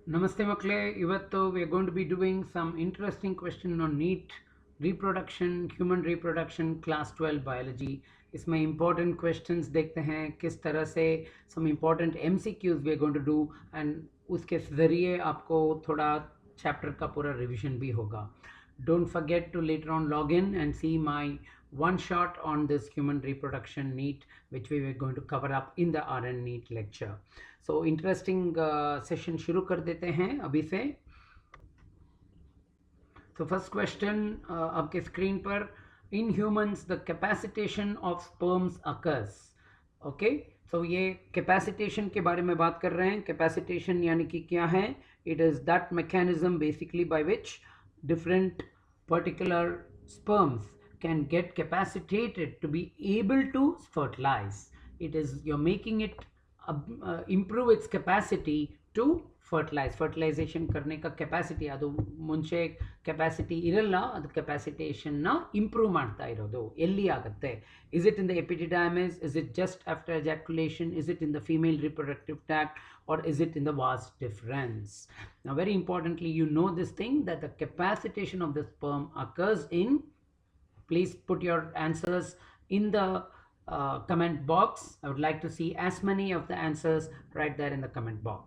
Namaste Makle. Ivattu we are going to be doing some interesting question on NEET reproduction, human reproduction, class 12 biology. इसमें important questions देखते हैं किस तरह से some important MCQs we are going to do and उसके ज़रिए आपको थोड़ा chapter का पूरा revision भी होगा. Don't forget to later on log in and see my one shot on this human reproduction NEET, which we were going to cover up in the RNNEET lecture. So interesting session शुरू कर देते हैं अभी से. So first question आपके screen पर, in humans the capacitation of sperms occurs. Okay, so ये capacitation के बारे में बात कर रहे हैं. Capacitation यानी कि क्या है? It is that mechanism basically by which different particular sperms can get capacitated to be able to fertilize. It is you're making it improve its capacity to fertilize. Fertilization करने का capacity ಅದು ಮುಂಚೆ capacity ಇರಲ್ಲ, ಅದು capacitation ನ improve ಮಾಡ್ತಾ ಇರೋದು. ಎಲ್ಲಿ ಆಗುತ್ತೆ? Is it in the epididymis? Is it just after ejaculation? Is it in the female reproductive tract? Or is it in the vas deferens? Now very importantly, you know this thing that the capacitation of the sperm occurs in, please put your answers in the comment box. I would like to see as many of the answers right there in the comment box.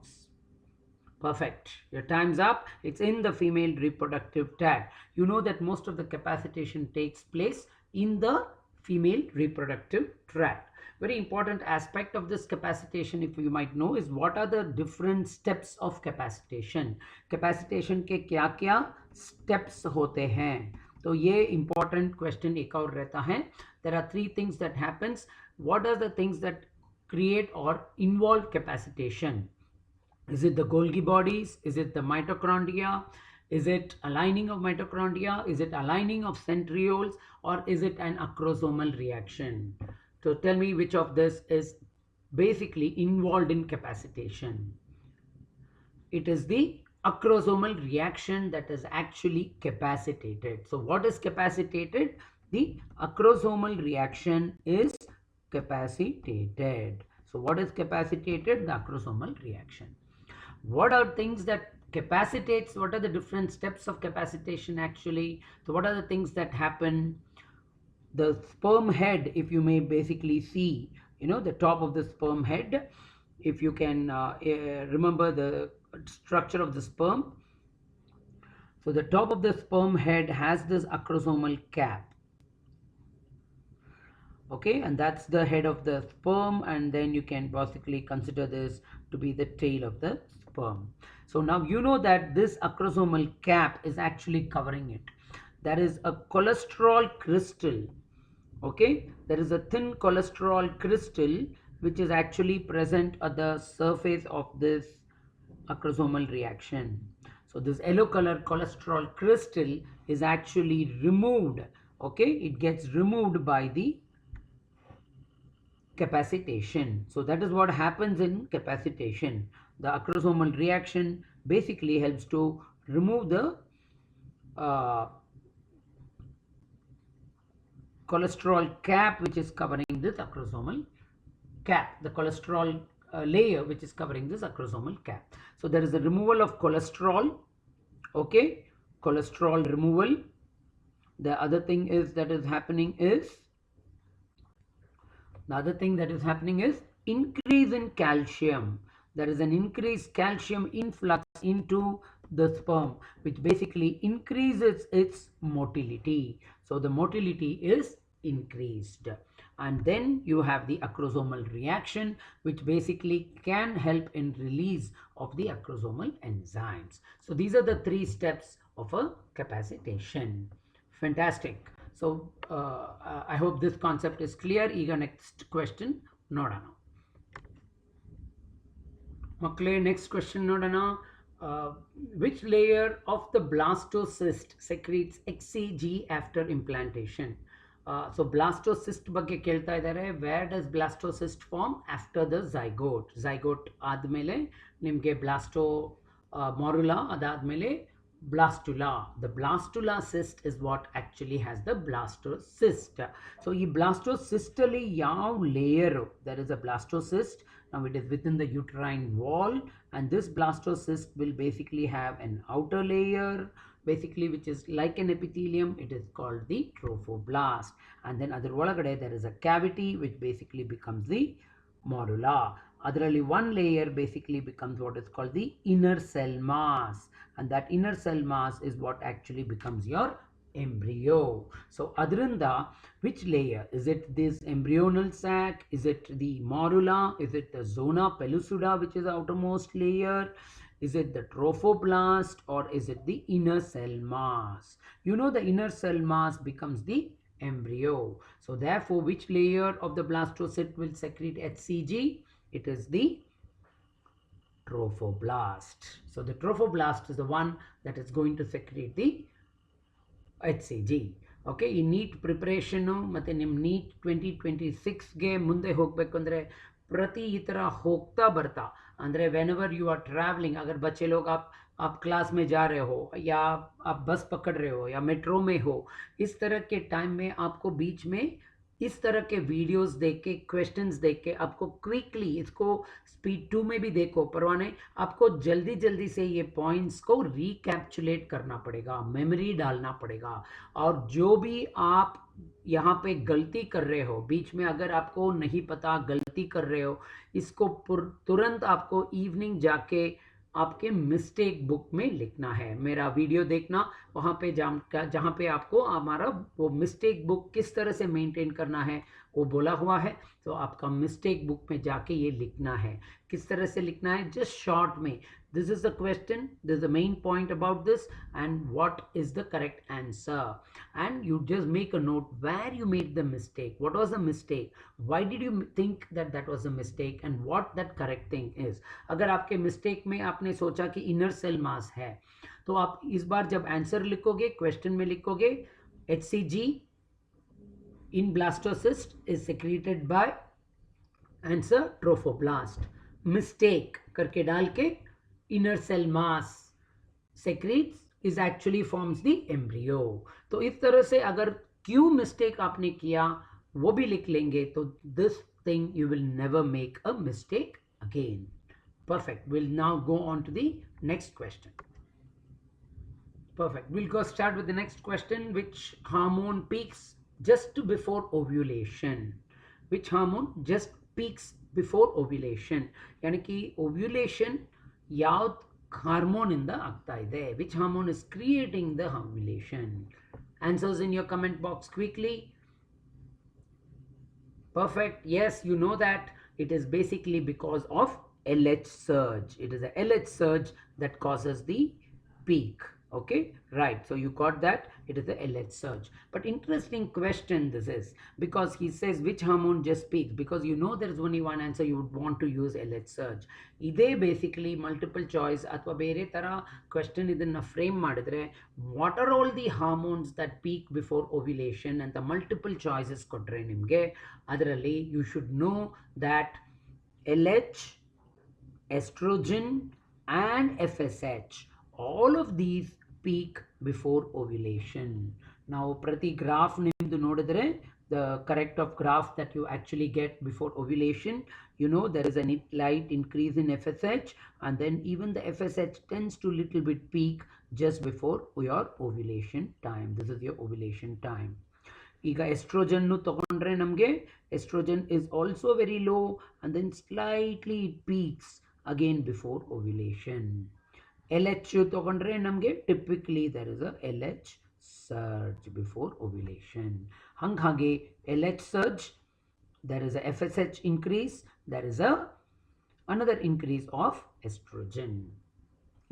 Perfect. Your time's up. It's in the female reproductive tract. You know that most of the capacitation takes place in the female reproductive tract. Very important aspect of this capacitation, if you might know, is what are the different steps of capacitation. Capacitation के क्या क्या steps होते हैं? तो ये important question एक और रहता है. There are three things that happens. What are the things that create or involve capacitation? Is it the Golgi bodies? Is it the mitochondria? Is it aligning of mitochondria? Is it aligning of centrioles? Or is it an acrosomal reaction? So tell me which of this is basically involved in capacitation. It is the acrosomal reaction that is actually capacitated. So what is capacitated? The acrosomal reaction is capacitated. So what is capacitated? The acrosomal reaction. What are things that capacitates? What are the different steps of capacitation actually? So what are the things that happen? The sperm head, if you may basically see, the top of the sperm head, if you can remember the structure of the sperm. So the top of the sperm head has this acrosomal cap. Okay, and that's the head of the sperm, and then you can basically consider this to be the tail of the sperm. So now you know that this acrosomal cap is actually covering it. There is a cholesterol crystal. Okay, there is a thin cholesterol crystal which is actually present at the surface of this acrosomal reaction. So this yellow color cholesterol crystal is actually removed. Okay, it gets removed by the capacitation. So that is what happens in capacitation. The acrosomal reaction basically helps to remove the cholesterol cap which is covering this acrosomal cap, the cholesterol layer which is covering this acrosomal cap. So there is a removal of cholesterol. Okay, cholesterol removal. The other thing is that is happening is increase in calcium. There is an increased calcium influx into the sperm, which basically increases its motility. So the motility is increased, and then you have the acrosomal reaction, which basically can help in release of the acrosomal enzymes. So these are the three steps of a capacitation. Fantastic. So I hope this concept is clear. ಈಗ next question ನೋಡೋಣ ಮಕ್ಕಳೇ. next question ನೋಡೋಣ. Which layer of the blastocyst secretes HCG after implantation? So blastocyst ಬಗ್ಗೆ ಕೇಳ್ತಾ ಇದ್ದಾರೆ. Where does blastocyst form? After the zygote. Zygote ಆದಮೇಲೆ ನಿಮಗೆ blasto morula, ಅದಾದಮೇಲೆ blastula. The blastula cyst is what actually has the blastocyst. So ye blastocyst alli yav layer, there is a blastocyst. Now it is within the uterine wall, and this blastocyst will basically have an outer layer, basically, which is like an epithelium. It is called the trophoblast, and then other olagade there is a cavity which basically becomes the morula. Otherly one layer basically becomes what is called the inner cell mass, and that inner cell mass is what actually becomes your embryo. So Adrinda, which layer? Is it this embryonal sac? Is it the morula? Is it the zona pellucida, which is the outermost layer? Is it the trophoblast, or is it the inner cell mass? You know, the inner cell mass becomes the embryo. So therefore, which layer of the blastocyst will secrete HCG? It is the trophoblast. So the trophoblast is the one that is going to secrete the HCG. Okay, in NEET preparation ಮತ್ತೆ ನಿಮ್ಮ NEET 2026ಗೆ ಮುಂದೆ ಹೋಗಬೇಕು ಅಂದರೆ प्रति ಈ ಥರ ಹೋಗ್ತಾ ಬರ್ತಾ ಅಂದರೆ whenever you are traveling, अगर बच्चे लोग आप क्लास में जा रहे हो या आप बस पकड़ रहे हो या मेट्रो में हो, इस तरह के टाइम में आपको बीच में इस तरह के वीडियोस देख के, क्वेश्चंस देख के आपको क्विकली, इसको स्पीड 2 में भी देखो परवाह नहीं, आपको जल्दी जल्दी से ये पॉइंट्स को रिकैप्चुलेट करना पड़ेगा, मेमोरी डालना पड़ेगा। और जो भी आप यहाँ पे गलती कर रहे हो बीच में, अगर आपको नहीं पता गलती कर रहे हो, इसको तुरंत आपको इवनिंग जाके आपके मिस्टेक बुक में लिखना है। मेरा वीडियो देखना, वहाँ पे जहाँ पे आपको हमारा वो मिस्टेक बुक किस तरह से मेंटेन करना है वो बोला हुआ है। तो आपका मिस्टेक बुक में जाके ये लिखना है। किस तरह से लिखना है? जस्ट शॉर्ट में, this is the question, this is the main point about this, and what is the correct answer, and you just make a note where you made the mistake, what was the mistake, why did you think that that was a mistake, and what that correct thing is। अगर आपके mistake में आपने सोचा कि inner cell mass है, तो आप इस बार जब आंसर लिखोगे, क्वेश्चन में लिखोगे HCG in blastocyst is secreted by answer trophoblast, mistake करके डाल के inner cell mass secretes is actually forms the embryo। तो इस तरह से अगर क्यों मिस्टेक आपने किया वो भी लिख लेंगे, तो this thing you will never make a mistake again। Perfect, we'll now go on to the next question। Perfect, we'll go start with the next question। Which hormone peaks just before ovulation? Which hormone just peaks before ovulation? यानी कि ovulation ಯಾವ್ದು hormone ಇಂದ ಆಗ್ತಾ ಇದೆ? which hormone is creating the ovulation? Answers in your comment box quickly। Perfect, yes, you know that it is basically because of LH surge। it is a LH surge that causes the peak। Okay, right, so you got that, it is the LH surge। But interesting question this is, because he says which hormone just peaks, because you know there is only one answer, you would want to use LH surge। ಇದೇ basically multiple choice ಅಥವಾ ಬೇರೆ ಥರ question ಇದನ್ನು frame ಮಾಡಿದ್ರೆ, what are all the hormones that peak before ovulation ಅಂತ multiple choices ಕೊಟ್ಟರೆ ನಿಮಗೆ, ಅದರಲ್ಲಿ you should know that LH, estrogen and FSH, all of these peak before ovulation। Now prati graph nimdu nodidre, the correct of graph that you actually get before ovulation, you know there is a light increase in FSH, and then even the FSH tends to little bit peak just before your ovulation time। This is your ovulation time। ಈಗ oestrogen ತಗೊಂಡ್ರೆ ನಮಗೆ oestrogen is also very low, and then slightly it peaks again before ovulation। LH ತಗೊಂಡ್ರೆ ನಮಗೆ typically there is a LH surge before ovulation। ಹಾಗೆ LH surge, there is a FSH increase, there is another increase of estrogen।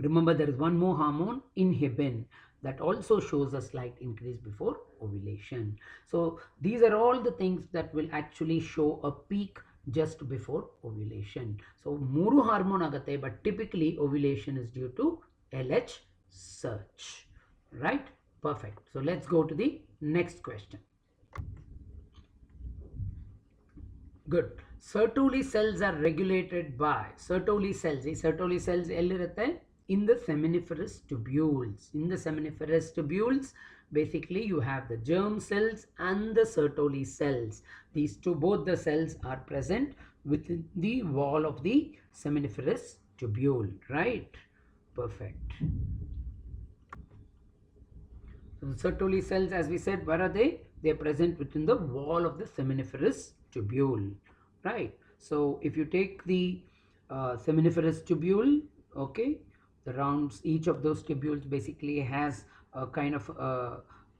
Remember, there is one more hormone, inhibin, that also shows a slight increase before ovulation। So these are all the things that will actually show a peak just before ovulation। So ಮೂರು hormone ಆಗುತ್ತೆ, but typically ovulation is due to LH surge, right? Perfect, so let's go to the next question। Good, Sertoli cells are regulated by Sertoli cells। ಈ Sertoli cells ಎಲ್ಲಿರುತ್ತೆ? in the seminiferous tubules. In the seminiferous tubules, basically you have the germ cells and the Sertoli cells. These two, both the cells are present within the wall of the seminiferous tubule, right? Perfect. So the Sertoli cells, as we said, where are they? They are present within the wall of the seminiferous tubule, right? So if you take the seminiferous tubule, okay, the rounds, each of those tubules basically has a kind of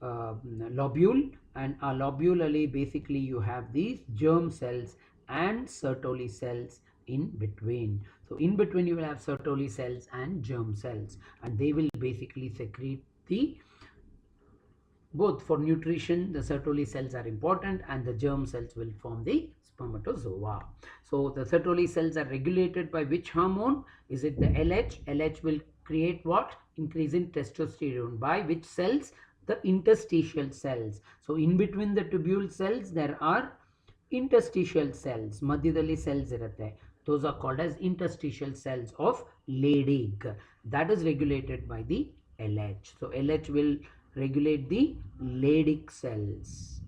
lobule, and a lobule basically you have these germ cells and Sertoli cells in between. So in between you will have Sertoli cells and germ cells, and they will basically secrete the, both for nutrition, the Sertoli cells are important, and the germ cells will form the spermatozoa. So the Sertoli cells are regulated by which hormone? Is it the LH? LH will create what? Increase in testosterone. By which cells? The interstitial cells. So in between the tubule cells there are interstitial cells. Madhyadalli cells irutte. Those are called as interstitial cells of Leydig. That is regulated by the LH. So LH will regulate the Leydig cells.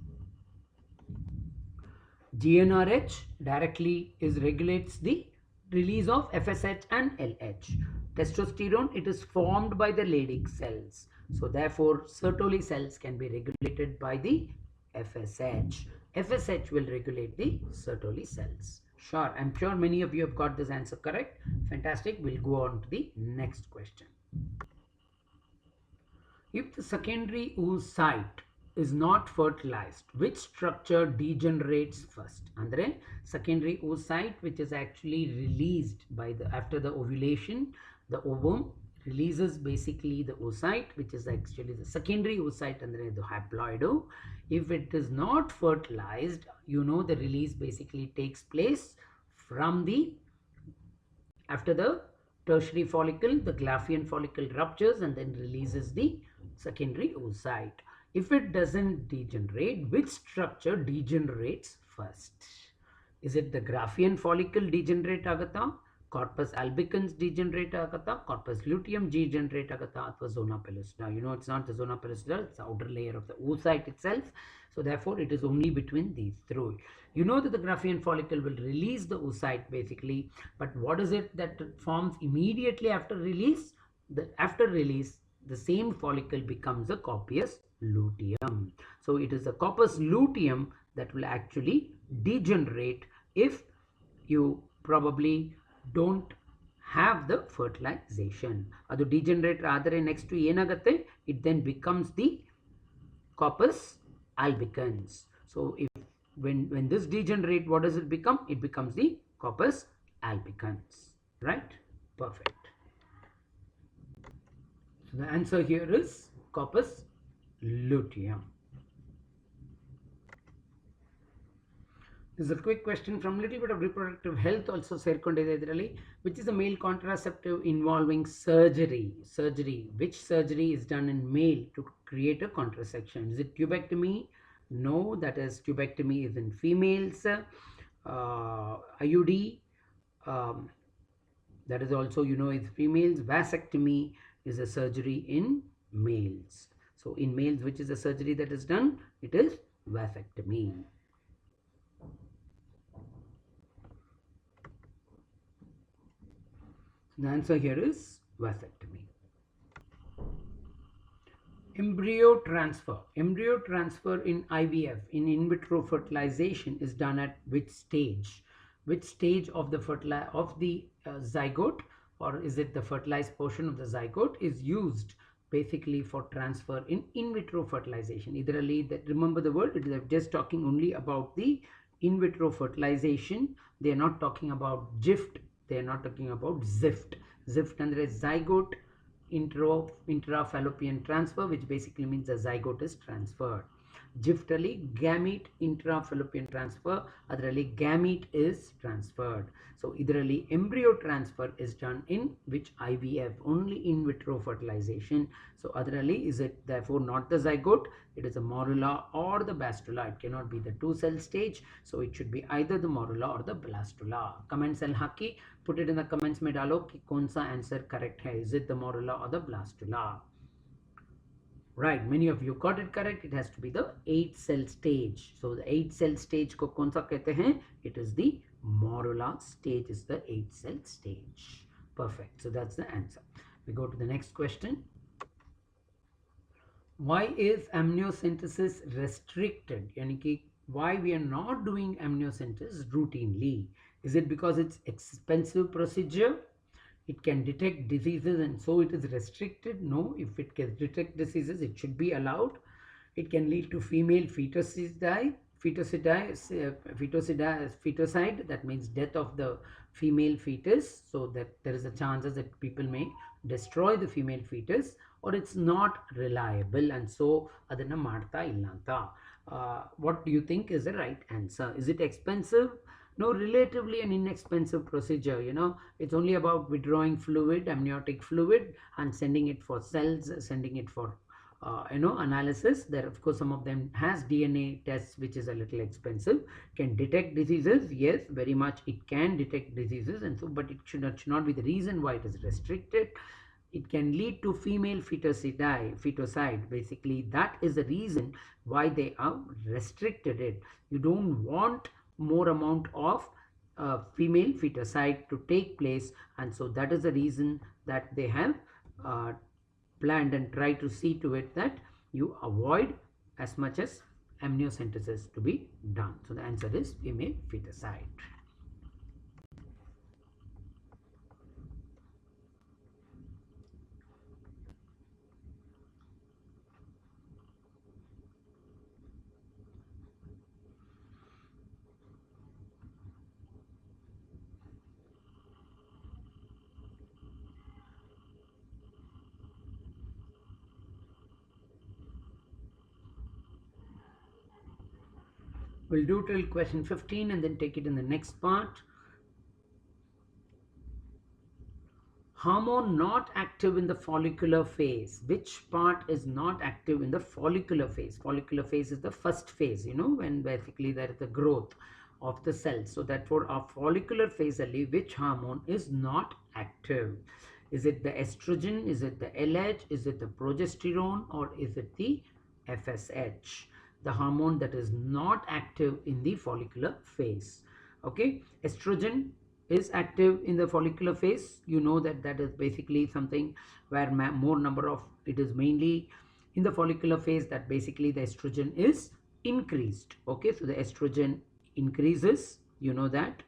GnRH directly regulates the release of FSH and LH. Testosterone, it is formed by the Leydig cells. So therefore Sertoli cells can be regulated by the FSH. FSH will regulate the Sertoli cells. Sure, I'm sure many of you have got this answer correct. Fantastic. We'll go on to the next question. If the secondary oocyte is not fertilized, which structure degenerates first? Andre, secondary oocyte, which is actually released by the, after the ovulation, the ovum releases basically the oocyte, which is actually the secondary oocyte, andre the haploid. If it is not fertilized, you know, the release basically takes place from the, after the tertiary follicle, the Galaphian follicle ruptures and then releases the secondary oocyte. If it doesn't degenerate, which structure degenerates first? Is it the Galaphian follicle degenerate agata, corpus albicans degenerate agata, corpus luteum degenerate agata, or zona pellucida? You know, it's not the zona pellucida, it's the outer layer of the oocyte itself. So therefore it is only between these three. You know that the Galaphian follicle will release the oocyte basically, but what is it that forms immediately after release? After release, the same follicle becomes a corpus luteum. So it is the corpus luteum that will actually degenerate if you probably don't have the fertilization. Adu degenerate ಆದರೆ next to ಏನಾಗುತ್ತೆ? It then becomes the corpus albicans. So if when this degenerate, what does it become? It becomes the corpus albicans, right? Perfect. So the answer here is corpus luteum. This is a quick question from little bit of reproductive health also ಸೇರ್ಕೊಂಡಿದೆ ಇದರಲ್ಲಿ. Which is a male contraceptive involving surgery? Which surgery is done in male to create a contraception? Is it tubectomy? No, that is tubectomy is in females. IUD, that is also, you know, is females. Vasectomy is a surgery in males. So in males, which is the surgery that is done? It is vasectomy. The answer here is vasectomy. Embryo transfer. Embryo transfer in IVF, in vitro fertilization, is done at which stage? Which stage of the zygote, or is it the fertilized portion of the zygote, is used basically for transfer in vitro fertilization? Idaralli, that, remember the word, it is just talking only about the in vitro fertilization. They are not talking about GIFT, they are not talking about ZIFT. ZIFT andre zygote intrafallopian transfer, which basically means the zygote is transferred. ಜಿಫ್ಟಲ್ಲಿ gamete intra fallopian transfer, ಅದರಲ್ಲಿ gamete is transferred. So ಇದರಲ್ಲಿ embryo transfer is done in which IVF, only in vitro fertilisation. So ಅದರಲ್ಲಿ is it therefore not the zygote, it is a morula or the blastula. It cannot be the 2-cell stage, so it should be either the morula or the blastula. Comments al haki, put it in the comments mein dalo ki kaun sa answer correct hai, is it the morula or the blastula. Right, many of you got it correct. It has to be the 8-cell stage. So the 8-cell stage ko kaun sa kehte hain, it is the morula stage, is the 8-cell stage. Perfect, so that's the answer. We go to the next question. Why is amniocentesis restricted? Yani ki why we are not doing amniocentesis routinely? Is it because it's expensive procedure? It can detect diseases and so it is restricted? No, if it can detect diseases, it should be allowed. It can lead to female feticide, that means death of the female fetus, so that there is a chances that people may destroy the female fetus, or it's not reliable and so adanna ಮಾಡ್ತಾ ಇಲ್ಲ ಅಂತ. What do you think is the right answer? Is it expensive? No, relatively an inexpensive procedure. It's only about withdrawing fluid, amniotic fluid, and sending it for cells, sending it for analysis. There of course some of them has DNA tests, which is a little expensive. Can detect diseases, yes, very much it can detect diseases, and so but it should not be the reason why it is restricted. It can lead to female feticide. Basically that is the reason why they are restricted it. You don't want more amount of female feticide to take place, and so that is the reason that they have planned and try to see to it that you avoid as much as amniocentesis to be done. So the answer is female feticide. We'll do till question 15 and then take it in the next part. Hormone not active in the follicular phase. Which part is not active in the follicular phase? Follicular phase is the first phase, when basically there is the growth of the cells. So that for our follicular phase only, which hormone is not active? Is it the estrogen? Is it the LH? Is it the progesterone? Or is it the FSH? The hormone that is not active in the follicular phase. Okay, estrogen is active in the follicular phase. You know that is basically something where more number of, it is mainly in the follicular phase that basically the estrogen is increased. Okay, so the estrogen increases, you know that.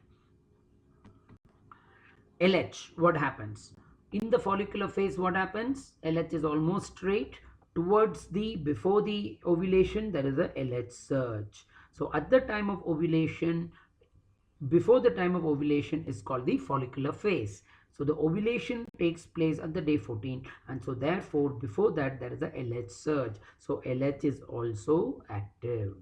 LH, what happens in the follicular phase? What happens? LH is almost straight towards the, before the ovulation there is a LH surge. So at the time of ovulation, before the time of ovulation is called the follicular phase. So the ovulation takes place at the day 14, and so therefore before that there is a LH surge. So LH is also active.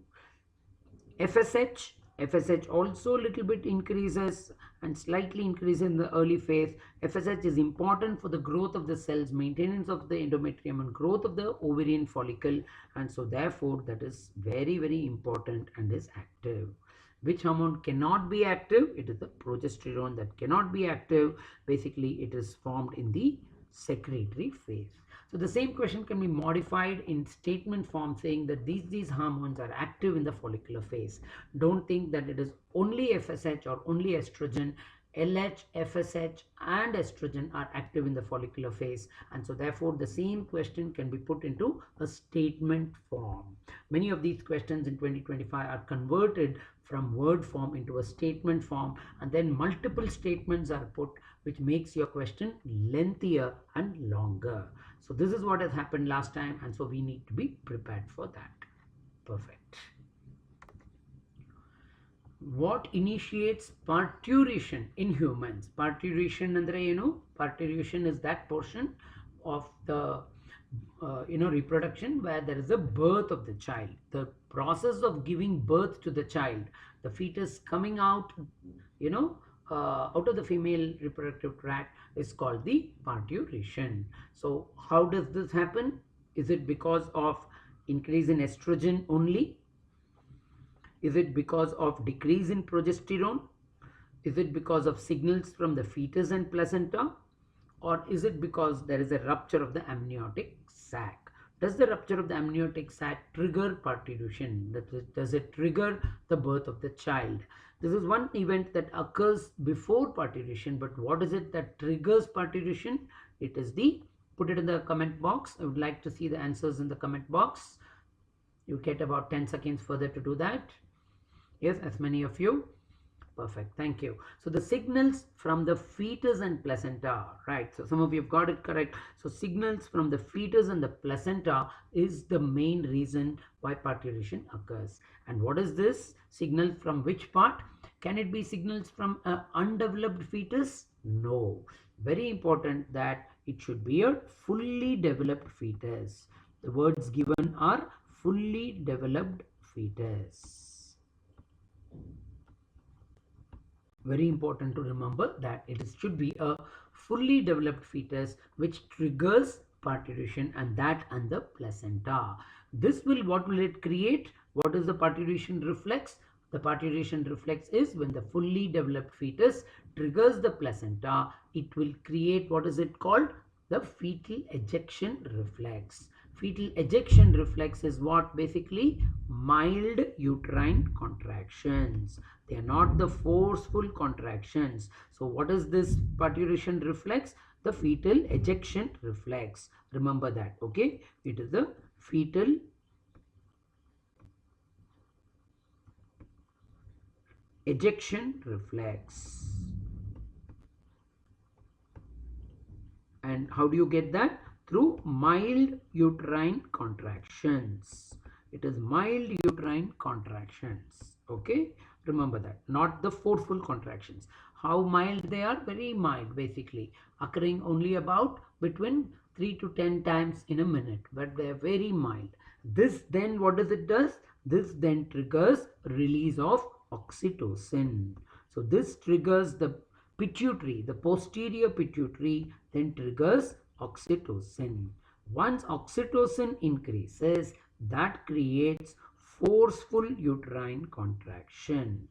FSH also little bit increases and slightly increases in the early phase. FSH is important for the growth of the cells, maintenance of the endometrium, and growth of the ovarian follicle, and so therefore that is very, very important and is active. Which hormone cannot be active? It is the progesterone that cannot be active. Basically it is formed in the secretory phase. So the same question can be modified in statement form, saying that these hormones are active in the follicular phase. Don't think that it is only FSH or only estrogen. LH, FSH and estrogen are active in the follicular phase, and so therefore the same question can be put into a statement form. Many of these questions in 2025 are converted from word form into a statement form, and then multiple statements are put, which makes your question lengthier and longer. So this is what has happened last time, and so we need to be prepared for that. Perfect. What initiates parturition in humans? Parturition andre parturition is that portion of the reproduction, where there is a birth of the child. The process of giving birth to the child, the fetus coming out, out of the female reproductive tract, is called the parturition. So how does this happen? Is it because of increase in estrogen only? Is it because of decrease in progesterone? Is it because of signals from the fetus and placenta? Or is it because there is a rupture of the amniotic sac? Does the rupture of the amniotic sac trigger parturition? Does it trigger the birth of the child? This is one event that occurs before parturition, but what is it that triggers parturition? It is put it in the comment box. I would like to see the answers in the comment box. You get about 10 seconds further to do that. Yes, as many of you. Perfect, thank you. So the signals from the fetus and placenta, right? So some of you have got it correct. So signals from the fetus and the placenta is the main reason why parturition occurs. And what is this? Signal from which part? Can it be signals from an undeveloped fetus? No. Very important that it should be a fully developed fetus. The words given are fully developed fetus. Very important to remember that it should be a fully developed fetus which triggers parturition, and that and the placenta. What will it create? What is the parturition reflex? The parturition reflex is when the fully developed fetus triggers the placenta, it will create, what is it called? The fetal ejection reflex. Fetal ejection reflex is what? Basically mild uterine contractions. They are not the forceful contractions. So what is this parturition reflex? The fetal ejection reflex. Remember that, okay? It is the fetal ejection reflex. And how do you get that? Through mild uterine contractions. It is mild uterine contractions, okay? Remember that, not the forceful contractions. How mild they are? Very mild, basically, occurring only about between 3 to 10 times in a minute, but they are very mild. This then, what does it does? This then triggers release of oxytocin. So this triggers the pituitary, the posterior pituitary, then triggers oxytocin. Once oxytocin increases, that creates forceful uterine contraction.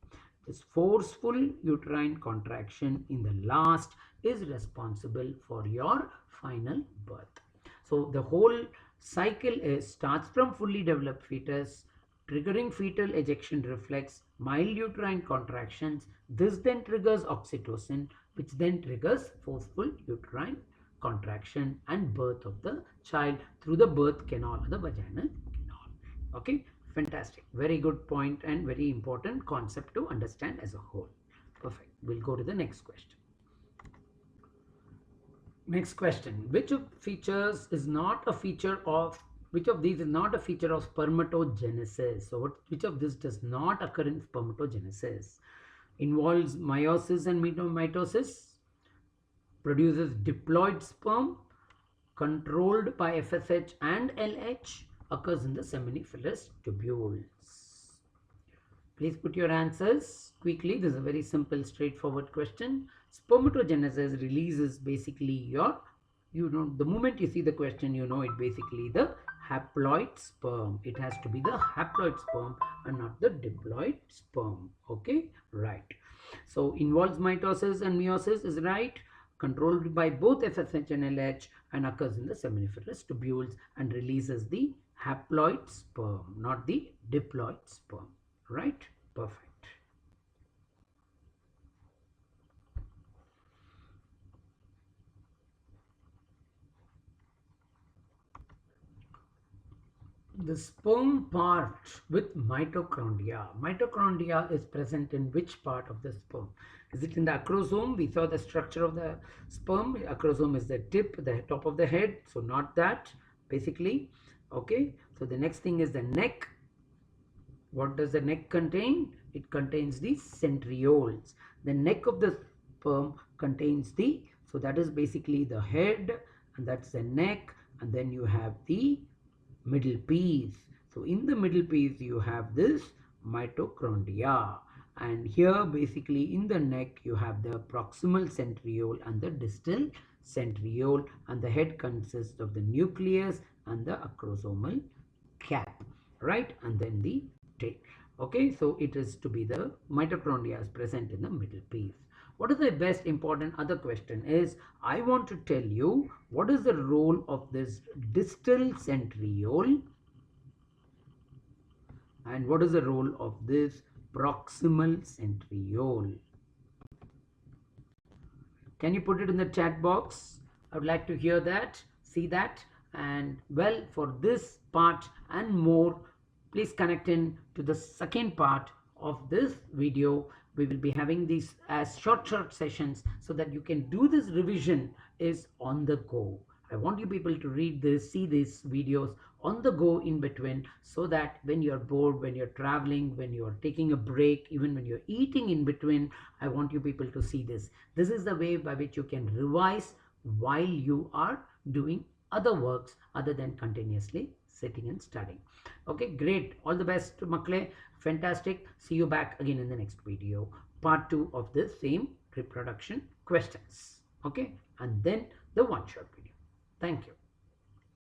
This forceful uterine contraction in the last is responsible for your final birth. So the whole cycle starts from fully developed fetus, triggering fetal ejection reflex, mild uterine contractions. This then triggers oxytocin, which then triggers forceful uterine contraction and birth of the child through the birth canal, the vaginal canal. Okay, fantastic. Very good point and very important concept to understand as a whole. Perfect. We'll go to the next question. Next question. Which of these is not a feature of spermatogenesis? So which of this does not occur in spermatogenesis? Involves meiosis and mitosis, produces diploid sperm, controlled by FSH and LH, occurs in the seminiferous tubules. Please put your answers quickly. This is a very simple, straightforward question. Spermatogenesis releases basically the moment you see the question, it basically the haploid sperm. It has to be the haploid sperm and not the diploid sperm. Okay, right. So involves mitosis and meiosis is right. Controlled by both FSH and LH and occurs in the seminiferous tubules and releases the haploid sperm, not the diploid sperm. Right? Perfect. The sperm part with mitochondria. Mitochondria is present in which part of the sperm? Is it in the acrosome? We saw the structure of the sperm. Acrosome is the top of the head. So not that, basically. Okay. So the next thing is the neck. What does the neck contain? It contains the centrioles. The neck of the sperm contains so that is basically the head, and that's the neck, and then you have the middle piece. So in the middle piece you have this mitochondria, and here basically in the neck you have the proximal centriole and the distal centriole, and the head consists of the nucleus and the acrosomal cap, right, and then the tail. Okay, so it is to be the mitochondria is present in the middle piece. What is the best important other question is, I want to tell you what is the role of this distal centriole and what is the role of this proximal centriole. Can you put it in the chat box? I would like to hear that, see that. And well, for this part and more, please connect in to the second part of this video. We will be having these as short sessions so that you can do this revision is on the go. I want you people to read this, see these videos on the go in between, so that when you're bored, when you're traveling, when you're taking a break, even when you're eating in between, I want you people to see this. This is the way by which you can revise while you are doing other works other than continuously sitting and studying. Okay, great. All the best, Makle. Fantastic. See you back again in the next video. Part 2 of the same reproduction questions. Okay, and then the one shot video. Thank you.